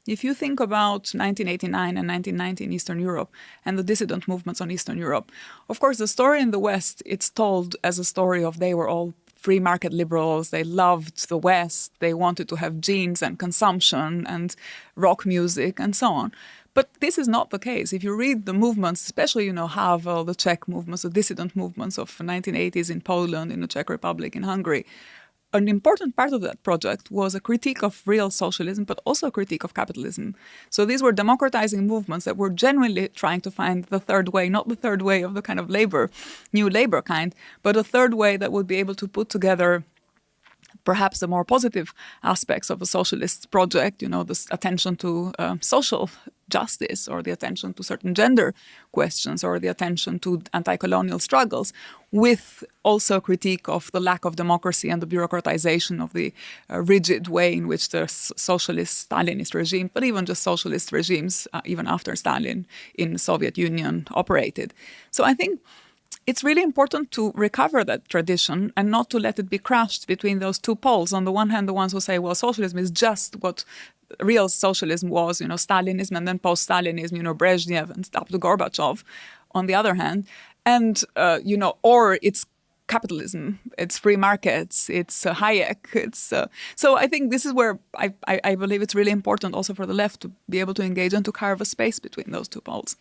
if you think about 1989 and 1990 in Eastern Europe and the dissident movements on Eastern Europe, of course, the story in the West, it's told as a story of they were all free market liberals, they loved the West, they wanted to have jeans and consumption and rock music and so on. But this is not the case. If you read the movements, especially, Havel, the Czech movements, the dissident movements of the 1980s in Poland, in the Czech Republic, in Hungary, an important part of that project was a critique of real socialism, but also a critique of capitalism. So these were democratizing movements that were genuinely trying to find the third way, not the third way of the kind of new labor kind, but a third way that would be able to put together perhaps the more positive aspects of a socialist project, this attention to social justice, or the attention to certain gender questions, or the attention to anti-colonial struggles, with also critique of the lack of democracy and the bureaucratization of the rigid way in which the socialist Stalinist regime, but even just socialist regimes, even after Stalin in the Soviet Union, operated. So I think it's really important to recover that tradition and not to let it be crushed between those two poles. On the one hand, the ones who say, well, socialism is just what real socialism was, Stalinism, and then post-Stalinism, Brezhnev and up to Gorbachev, on the other hand. And, or it's capitalism, it's free markets, it's Hayek. So I think this is where I believe it's really important also for the left to be able to engage and to carve a space between those two poles.